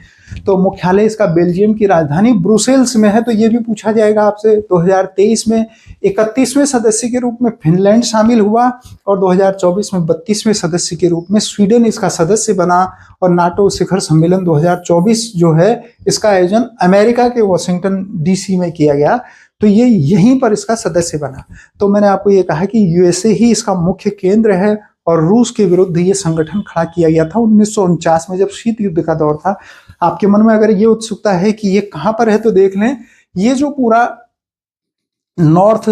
[SPEAKER 1] तो मुख्यालय इसका बेल्जियम की राजधानी ब्रुसेल्स में है। तो ये भी पूछा जाएगा आपसे। 2023 में 31वें सदस्य के रूप में फिनलैंड शामिल हुआ, और 2024 में 32वें सदस्य के रूप में स्वीडन इसका सदस्य बना। और नाटो शिखर सम्मेलन 2024 जो है, इसका आयोजन अमेरिका के वॉशिंगटन डीसी में किया गया। तो ये यहीं पर इसका सदस्य बना। तो मैंने आपको ये कहा कि यूएसए ही इसका मुख्य केंद्र है, और रूस के विरुद्ध ये संगठन खड़ा किया गया था 1949 में, जब शीत युद्ध का दौर था। आपके मन में अगर ये उत्सुकता है कि ये कहां पर है, तो देख लें, ये जो पूरा नॉर्थ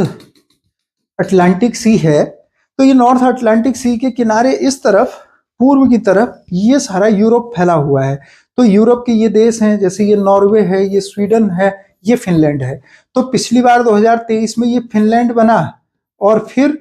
[SPEAKER 1] अटलांटिक सी है, तो ये नॉर्थ अटलांटिक सी के किनारे इस तरफ, पूर्व की तरफ, ये सारा यूरोप फैला हुआ है। तो यूरोप के ये देश हैं, जैसे ये नॉर्वे है, ये स्वीडन है, ये फिनलैंड है। तो पिछली बार 2023 में ये फिनलैंड बना, और फिर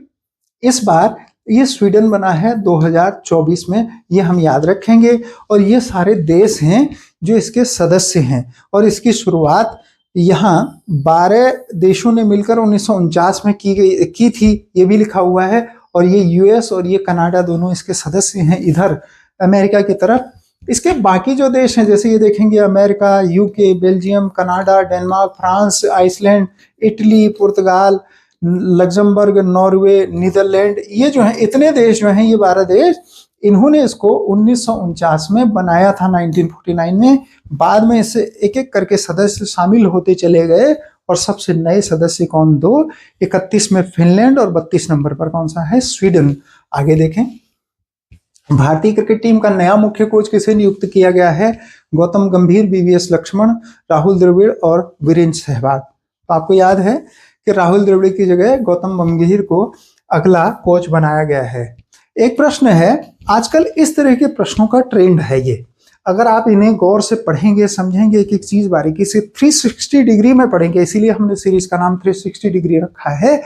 [SPEAKER 1] इस बार ये स्वीडन बना है 2024 में। ये हम याद रखेंगे। और ये सारे देश हैं जो इसके सदस्य हैं। और इसकी शुरुआत यहाँ 12 देशों ने मिलकर 1949 में की थी, ये भी लिखा हुआ है। और ये यूएस और ये कनाडा दोनों इसके सदस्य हैं इधर अमेरिका की तरफ। इसके बाकी जो देश हैं, जैसे ये देखेंगे, America, UK, Belgium, Canada, Denmark, France, Iceland, Italy, पुर्तगाल, लग्जमबर्ग, नॉर्वे, नीदरलैंड, ये जो हैं इतने देश जो हैं, ये 12 देश, इन्होंने इसको 1949 में बनाया था, 1949 में। बाद में इससे एक एक करके सदस्य शामिल होते चले गए। और सबसे नए सदस्य कौन? 2, 31 में फिनलैंड, और 32 नंबर पर कौन सा है? स्वीडन। आगे देखें, भारतीय क्रिकेट टीम का नया मुख्य कोच किसे नियुक्त किया गया है? गौतम गंभीर, वीवीएस लक्ष्मण, राहुल द्रविड़ और वीरेंद्र सहवाग। तो आपको याद है कि राहुल द्रविड़ की जगह गौतम गंभीर को अगला कोच बनाया गया है। एक प्रश्न है, आजकल इस तरह के प्रश्नों का ट्रेंड है ये। अगर आप इन्हें गौर से पढ़ेंगे, समझेंगे, एक एक चीज बारीकी से 360 डिग्री में पढ़ेंगे, इसीलिए हमने सीरीज का नाम 360 डिग्री रखा है,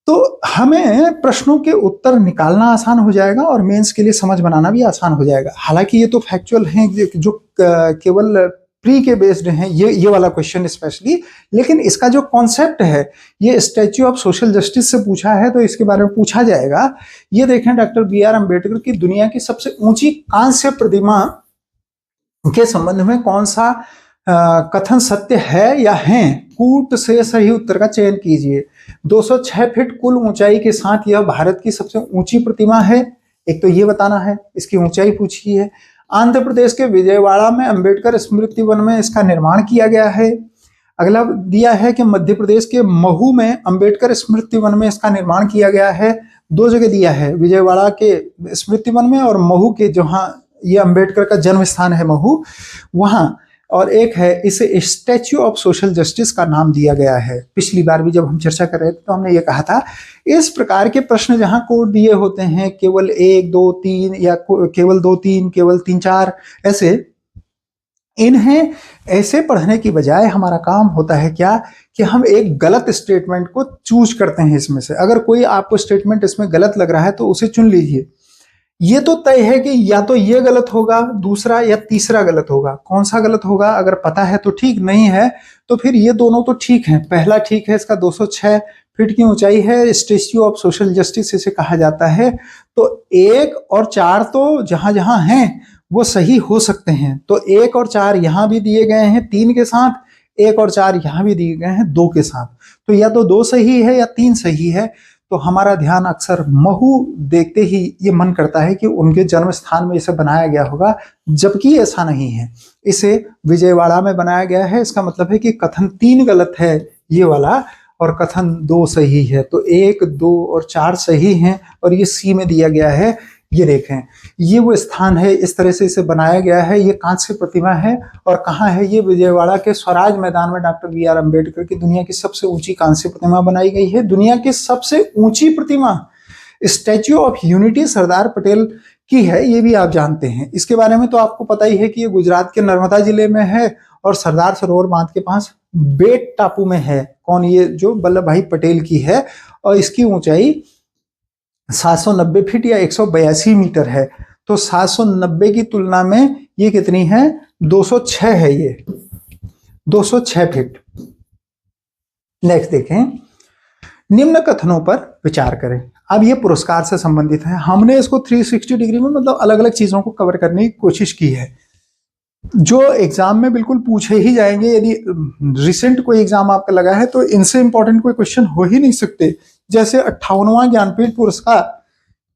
[SPEAKER 1] तो हमें प्रश्नों के उत्तर निकालना आसान हो जाएगा और मेंस के लिए समझ बनाना भी आसान हो जाएगा। हालांकि ये तो फैक्चुअल हैं जो केवल प्री के बेस्ड हैं, ये वाला क्वेश्चन स्पेशली। लेकिन इसका जो कॉन्सेप्ट है ये स्टैच्यू ऑफ सोशल जस्टिस से पूछा है, तो इसके बारे में पूछा जाएगा। ये देखें, डॉक्टर बी.आर. अम्बेडकर की दुनिया की सबसे ऊंची कांस्य प्रतिमा के संबंध में कौन सा कथन सत्य है या है? कूट से सही उत्तर का चयन कीजिए। 206 फीट कुल ऊंचाई के साथ यह भारत की सबसे ऊंची प्रतिमा है। एक तो ये बताना है, इसकी ऊंचाई पूछी है। आंध्र प्रदेश के विजयवाड़ा में अंबेडकर स्मृति वन में इसका निर्माण किया गया है। अगला दिया है कि मध्य प्रदेश के महू में अंबेडकर स्मृति वन में इसका निर्माण किया गया है। 2 जगह दिया है, विजयवाड़ा के स्मृति वन में और महू के, जहां ये अंबेडकर का जन्म स्थान है महू, वहां। और एक है, इसे स्टैच्यू ऑफ सोशल जस्टिस का नाम दिया गया है। पिछली बार भी जब हम चर्चा कर रहे थे तो हमने ये कहा था, इस प्रकार के प्रश्न जहां कोड दिए होते हैं केवल 1, 2, 3 या केवल 2, 3, केवल 3, 4, ऐसे, इन्हें ऐसे पढ़ने की बजाय हमारा काम होता है क्या कि हम एक गलत स्टेटमेंट को चूज करते हैं इसमें से। अगर कोई आपको स्टेटमेंट इसमें गलत लग रहा है तो उसे चुन लीजिए। ये तो तय है कि या तो ये गलत होगा, दूसरा या तीसरा गलत होगा। कौन सा गलत होगा अगर पता है तो ठीक, नहीं है तो फिर ये दोनों तो ठीक है। पहला ठीक है, इसका 206 फीट की ऊंचाई है, स्टैच्यू ऑफ सोशल जस्टिस इसे कहा जाता है। तो 1 और 4 तो जहां जहां हैं वो सही हो सकते हैं। तो 1 और 4 यहां भी दिए गए हैं 3 के साथ, 1 और 4 यहां भी दिए गए हैं 2 के साथ। तो या तो 2 सही है या 3 सही है। तो हमारा ध्यान अक्सर महू देखते ही ये मन करता है कि उनके जन्म स्थान में इसे बनाया गया होगा, जबकि ऐसा नहीं है। इसे विजयवाड़ा में बनाया गया है। इसका मतलब है कि कथन 3 गलत है ये वाला, और कथन 2 सही है। तो 1, 2 और 4 सही हैं, और ये सी में दिया गया है। ये देखें, ये वो स्थान है, इस तरह से इसे बनाया गया है। ये कांस्य प्रतिमा है, और कहाँ है? ये विजयवाड़ा के स्वराज मैदान में डॉक्टर बी.आर. अम्बेडकर की दुनिया की सबसे ऊंची कांस्य प्रतिमा बनाई गई है। दुनिया की सबसे ऊंची प्रतिमा statue of unity Sardar Patel की है, ये भी आप जानते हैं। इसके बारे में तो आपको पता ही है कि ये गुजरात के नर्मदा जिले में है, और सरदार सरोवर बांध के पास बेट टापू में है। कौन? ये जो वल्लभ भाई पटेल की है, और इसकी ऊंचाई 790 फीट या 182 मीटर है। तो 790 की तुलना में ये कितनी है? 206 है। ये 206 फीट। नेक्स्ट देखें, निम्न कथनों पर विचार करें। अब ये पुरस्कार से संबंधित है। हमने इसको 360 डिग्री में, मतलब अलग अलग चीजों को कवर करने की कोशिश की है, जो एग्जाम में बिल्कुल पूछे ही जाएंगे। यदि रिसेंट कोई एग्जाम आपका लगा है तो इनसे इंपॉर्टेंट कोई क्वेश्चन हो ही नहीं सकते। जैसे 58वां ज्ञानपीठ पुरस्कार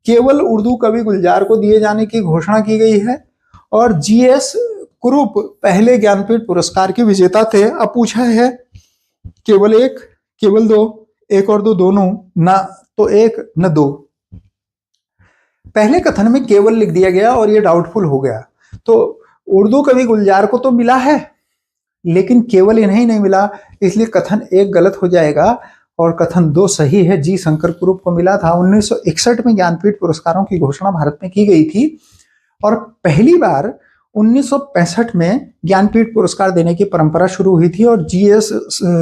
[SPEAKER 1] केवल उर्दू कवि गुलजार को दिए जाने की घोषणा की गई है, और जीएस कुरूप पहले ज्ञानपीठ पुरस्कार के विजेता थे। अब पूछा है केवल 1, केवल 2, 1 और 2 दोनों, ना तो 1 न 2। पहले कथन में केवल लिख दिया गया और ये डाउटफुल हो गया। तो उर्दू कवि गुलजार को तो मिला है, लेकिन केवल इन्हें नहीं मिला, इसलिए कथन 1 गलत हो जाएगा और कथन 2 सही है। जी शंकर कुरूप को मिला था। 1961 में ज्ञानपीठ पुरस्कारों की घोषणा भारत में की गई थी, और पहली बार 1965 में ज्ञानपीठ पुरस्कार देने की परंपरा शुरू हुई थी, और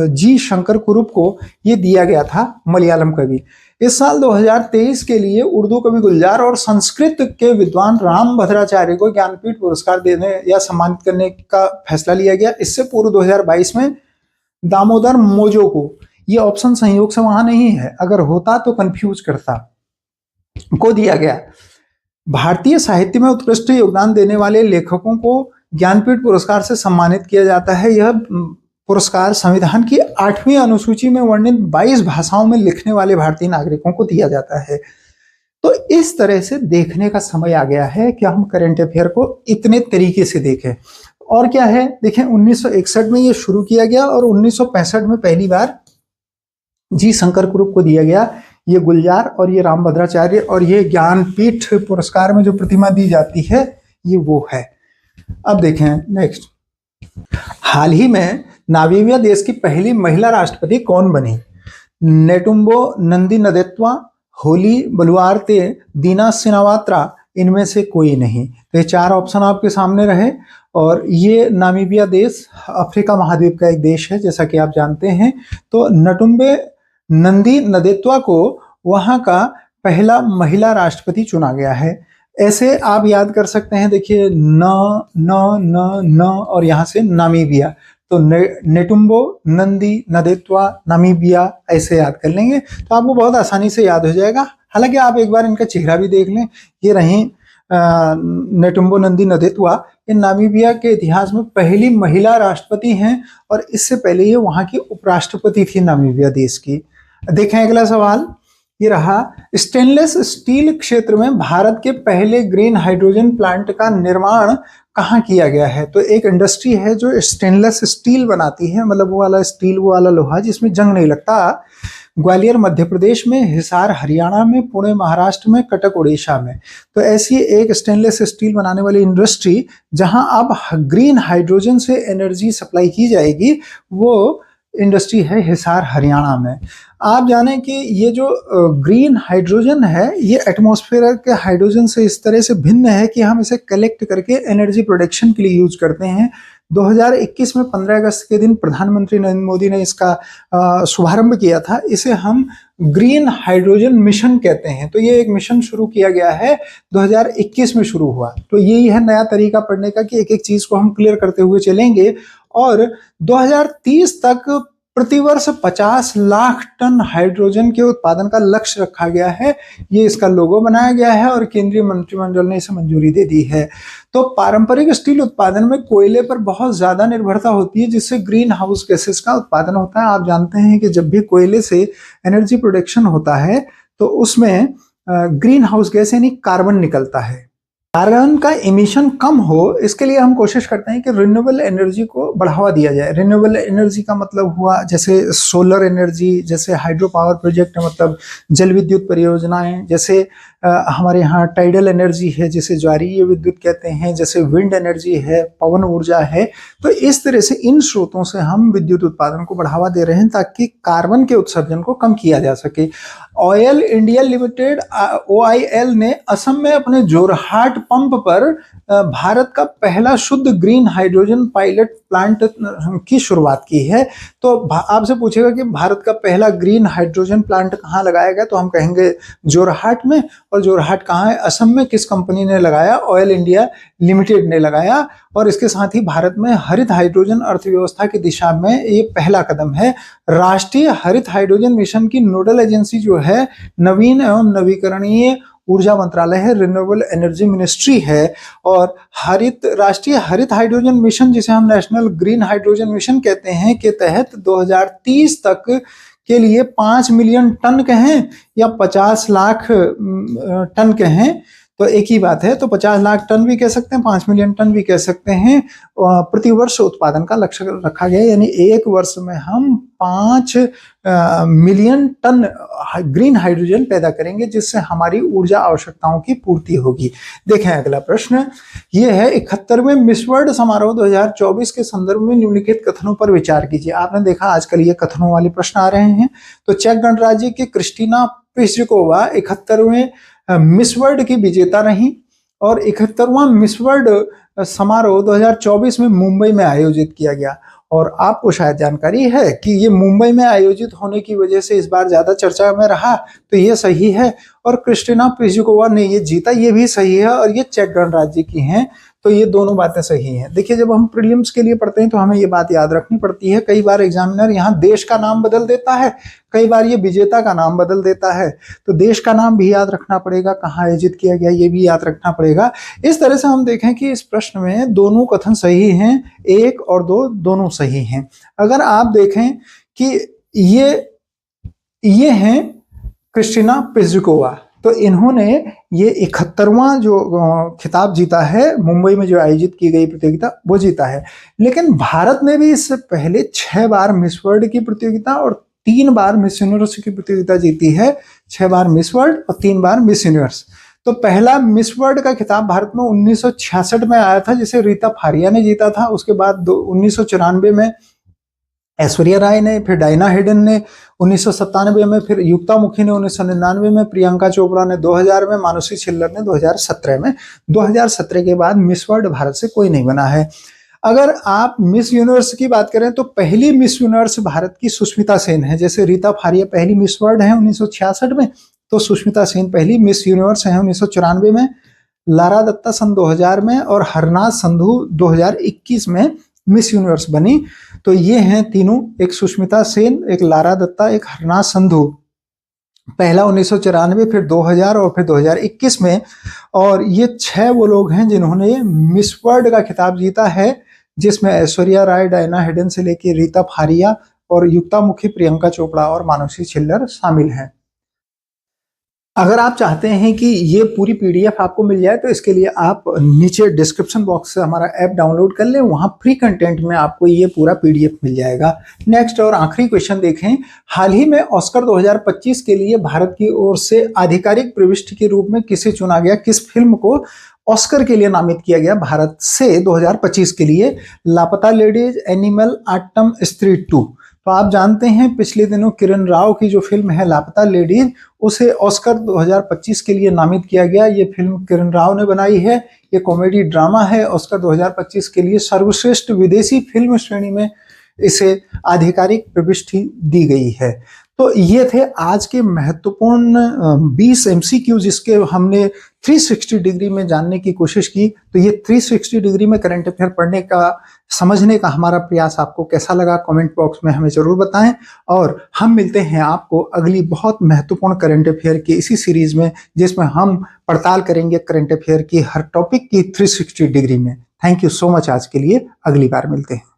[SPEAKER 1] जी शंकर कुरूप को यह दिया गया था, मलयालम कवि। इस साल 2023 के लिए उर्दू कवि गुलजार और संस्कृत के विद्वान राम भद्राचार्य को ज्ञानपीठ पुरस्कार देने या सम्मानित करने का फैसला लिया गया। इससे पूर्व 2022 में दामोदर मोजो को, ये ऑप्शन संयोग से वहां नहीं है, अगर होता तो कंफ्यूज करता, को दिया गया। भारतीय साहित्य में उत्कृष्ट योगदान देने वाले लेखकों को ज्ञानपीठ पुरस्कार से सम्मानित किया जाता है। यह पुरस्कार संविधान की 8वीं अनुसूची में वर्णित 22 भाषाओं में लिखने वाले भारतीय नागरिकों को दिया जाता है। तो इस तरह से देखने का समय आ गया है कि हम करंट अफेयर को इतने तरीके से देखें। और क्या है, देखें, 1961 में ये शुरू किया गया, और 1965 में पहली बार जी शंकर कुरूप को दिया गया। ये गुलजार और ये राम भद्राचार्य, और ये ज्ञानपीठ पुरस्कार में जो प्रतिमा दी जाती है ये वो है। अब देखें नेक्स्ट, हाल ही में नामीबिया देश की पहली महिला राष्ट्रपति कौन बनी? नेटुम्बो नंदी नदेत्वा, होली बलुआर्ते, दीना सिनावात्रा, इनमें से कोई नहीं। तो ये 4 ऑप्शन आपके सामने रहे, और ये नामीबिया देश अफ्रीका महाद्वीप का एक देश है, जैसा कि आप जानते हैं। तो नटुम्बे नंदी नदेत्वा को वहां का पहला महिला राष्ट्रपति चुना गया है। ऐसे आप याद कर सकते हैं, देखिए न न न न और यहाँ से नामीबिया, तो नेटुम्बो, नंदी, नदेत्वा, नामीबिया, ऐसे याद कर लेंगे तो आपको बहुत आसानी से याद हो जाएगा। हालांकि आप एक बार इनका चेहरा भी देख लें, ये रही नेटुम्बो, नंदी, नदेत्वा। ये नामीबिया के इतिहास में पहली महिला राष्ट्रपति हैं और इससे पहले ये वहां की उपराष्ट्रपति थी नामीबिया देश की। देखें अगला सवाल, ये रहा, स्टेनलेस स्टील क्षेत्र में भारत के पहले ग्रीन हाइड्रोजन प्लांट का निर्माण कहाँ किया गया है? तो एक इंडस्ट्री है जो स्टेनलेस स्टील बनाती है, मतलब वो वाला स्टील, वो वाला लोहा जिसमें जंग नहीं लगता। ग्वालियर मध्य प्रदेश में, हिसार हरियाणा में, पुणे महाराष्ट्र में, कटक उड़ीसा में। तो ऐसी एक स्टेनलेस स्टील बनाने वाली इंडस्ट्री जहां अब ग्रीन हाइड्रोजन से एनर्जी सप्लाई की जाएगी, वो इंडस्ट्री है हिसार हरियाणा में। आप जानें कि ये जो ग्रीन हाइड्रोजन है ये एटमॉस्फेयर के हाइड्रोजन से इस तरह से भिन्न है कि हम इसे कलेक्ट करके एनर्जी प्रोडक्शन के लिए यूज करते हैं। 2021 में 15 अगस्त के दिन प्रधानमंत्री नरेंद्र मोदी ने इसका शुभारंभ किया था। इसे हम ग्रीन हाइड्रोजन मिशन कहते हैं। तो ये एक मिशन शुरू किया गया है, 2021 में शुरू हुआ। तो यही है नया तरीका पढ़ने का कि एक एक चीज को हम क्लियर करते हुए चलेंगे। और 2030 तक प्रतिवर्ष 50 लाख टन हाइड्रोजन के उत्पादन का लक्ष्य रखा गया है। ये इसका लोगो बनाया गया है और केंद्रीय मंत्रिमंडल ने इसे मंजूरी दे दी है। तो पारंपरिक स्टील उत्पादन में कोयले पर बहुत ज्यादा निर्भरता होती है, जिससे ग्रीन हाउस गैसेस का उत्पादन होता है। आप जानते हैं कि जब भी कोयले से एनर्जी प्रोडक्शन होता है तो उसमें ग्रीन हाउस गैस यानी कार्बन निकलता है। कार्बन का इमिशन कम हो, इसके लिए हम कोशिश करते हैं कि रिन्यूएबल एनर्जी को बढ़ावा दिया जाए। रिन्यूएबल एनर्जी का मतलब हुआ जैसे सोलर एनर्जी, जैसे हाइड्रो पावर प्रोजेक्ट, मतलब जल विद्युत परियोजनाएं, जैसे हमारे यहाँ टाइडल एनर्जी है जिसे ज्वारीय विद्युत कहते हैं, जैसे विंड एनर्जी है, पवन ऊर्जा है। तो इस तरह से इन स्रोतों से हम विद्युत उत्पादन को बढ़ावा दे रहे हैं ताकि कार्बन के उत्सर्जन को कम किया जा सके। ऑयल इंडिया लिमिटेड OIL ने असम में अपने जोरहाट पंप पर भारत का पहला शुद्ध ग्रीन हाइड्रोजन पायलट प्लांट की शुरुआत की है। तो आपसे पूछेगा कि भारत का पहला ग्रीन हाइड्रोजन प्लांट कहाँ लगाया गया, तो हम कहेंगे जोरहाट में। और जोरहाट कहाँ है? असम में। किस कंपनी ने लगाया? ऑयल इंडिया लिमिटेड ने लगाया। और इसके साथ ही भारत में हरित हाइड्रोजन अर्थव्यवस्था की दिशा में ये पहला कदम है। राष्ट्रीय हरित हाइड्रोजन मिशन की नोडल एजेंसी जो है नवीन एवं नवीकरणीय ऊर्जा मंत्रालय है, रिन्यूएबल एनर्जी मिनिस्ट्री है। और राष्ट्रीय हरित हाइड्रोजन मिशन, जिसे हम नेशनल ग्रीन हाइड्रोजन मिशन कहते हैं, के तहत 2030 तक के लिए 5 मिलियन टन कहें या 50 लाख टन कहें तो एक ही बात है। तो 50 लाख टन भी कह सकते हैं, 5 मिलियन टन भी कह सकते हैं, प्रतिवर्ष उत्पादन का लक्ष्य रखा गया है। यानी एक वर्ष में हम 5 मिलियन टन ग्रीन हाइड्रोजन पैदा करेंगे, जिससे हमारी ऊर्जा आवश्यकताओं की पूर्ति होगी। देखें अगला प्रश्न, ये है 71वें मिस वर्ल्ड समारोह 2024 के संदर्भ में निम्नलिखित कथनों पर विचार कीजिए। आपने देखा आजकल ये कथनों वाले प्रश्न आ रहे हैं। तो चेक गणराज्य की क्रिस्टीना प्लिसकोवा 71वें मिस वर्ल्ड की विजेता रही और 71वां मिस वर्ल्ड समारोह 2024 में मुंबई में आयोजित किया गया। और आपको शायद जानकारी है कि ये मुंबई में आयोजित होने की वजह से इस बार ज्यादा चर्चा में रहा, तो ये सही है। और क्रिस्टीना प्लिसकोवा ने ये जीता, ये भी सही है। और ये चेक गणराज्य की हैं, तो ये दोनों बातें सही हैं। देखिए, जब हम प्रीलिम्स के लिए पढ़ते हैं तो हमें ये बात याद रखनी पड़ती है। कई बार एग्जामिनर यहाँ देश का नाम बदल देता है, कई बार ये विजेता का नाम बदल देता है। तो देश का नाम भी याद रखना पड़ेगा, कहाँ आयोजित किया गया ये भी याद रखना पड़ेगा। इस तरह से हम देखें कि इस प्रश्न में दोनों कथन सही हैं, 1 और 2 दोनों सही हैं। अगर आप देखें कि ये हैं क्रिस्टीना प्लिसकोवा, तो इन्होंने ये 71वां जो खिताब जीता है, मुंबई में जो आयोजित की गई प्रतियोगिता वो जीता है। लेकिन भारत ने भी इससे पहले 6 बार मिस वर्ल्ड की प्रतियोगिता और 3 बार मिस यूनिवर्स की प्रतियोगिता जीती है। 6 बार मिस वर्ल्ड और 3 बार मिस यूनिवर्स। तो पहला मिस वर्ल्ड का खिताब भारत में 1966 में आया था, जिसे रीता फारिया ने जीता था। उसके बाद 1994 में ऐश्वर्या राय ने, फिर डायना हेडन ने 1997 में, फिर युक्ता मुखी ने 1999 में, प्रियंका चोपड़ा ने 2000 में, मानुषी छिल्लर ने 2017 में। 2017 के बाद मिस वर्ल्ड भारत से कोई नहीं बना है। अगर आप मिस यूनिवर्स की बात करें तो पहली मिस यूनिवर्स भारत की सुष्मिता सेन है। जैसे रीता फारिया पहली मिस वर्ल्ड है 1966 में, तो सुष्मिता सेन पहली मिस यूनिवर्स है 1994 में। लारा दत्ता सन 2000 में और हरनाज संधू 2021 में मिस यूनिवर्स बनी। तो ये हैं तीनों, एक सुष्मिता सेन, एक लारा दत्ता, एक हरनाज संधू। पहला 1994, फिर 2000 और फिर 2021 में। और ये 6 वो लोग हैं जिन्होंने मिस वर्ल्ड का खिताब जीता है, जिसमें ऐश्वर्या राय, डायना हेडन से लेकर रीता फारिया और युक्ता मुखी, प्रियंका चोपड़ा और मानुषी छिल्लर शामिल हैं। अगर आप चाहते हैं कि ये पूरी पीडीएफ आपको मिल जाए तो इसके लिए आप नीचे डिस्क्रिप्शन बॉक्स से हमारा ऐप डाउनलोड कर लें, वहां फ्री कंटेंट में आपको ये पूरा पीडीएफ मिल जाएगा। नेक्स्ट और आखिरी क्वेश्चन देखें। हाल ही में ऑस्कर 2025 के लिए भारत की ओर से आधिकारिक प्रविष्टि के रूप में किसे चुना गया? किस फिल्म को ऑस्कर के लिए नामित किया गया भारत से 2025 के लिए? लापता लेडीज, एनिमल, आटम, स्त्री 2। तो आप जानते हैं पिछले दिनों किरण राव की जो फिल्म है लापता लेडीज, उसे ऑस्कर 2025 के लिए नामित किया गया। ये फिल्म किरण राव ने बनाई है, ये कॉमेडी ड्रामा है। ऑस्कर 2025 के लिए सर्वश्रेष्ठ विदेशी फिल्म श्रेणी में इसे आधिकारिक प्रविष्टि दी गई है। तो ये थे आज के महत्वपूर्ण 20 MCQ जिसके हमने 360 डिग्री में जानने की कोशिश की। तो ये 360 डिग्री में करंट अफेयर पढ़ने का, समझने का हमारा प्रयास आपको कैसा लगा, कमेंट बॉक्स में हमें जरूर बताएं। और हम मिलते हैं आपको अगली बहुत महत्वपूर्ण करंट अफेयर की इसी सीरीज में, जिसमें हम पड़ताल करेंगे करंट अफेयर की हर टॉपिक की 360 डिग्री में। थैंक यू सो मच आज के लिए, अगली बार मिलते हैं।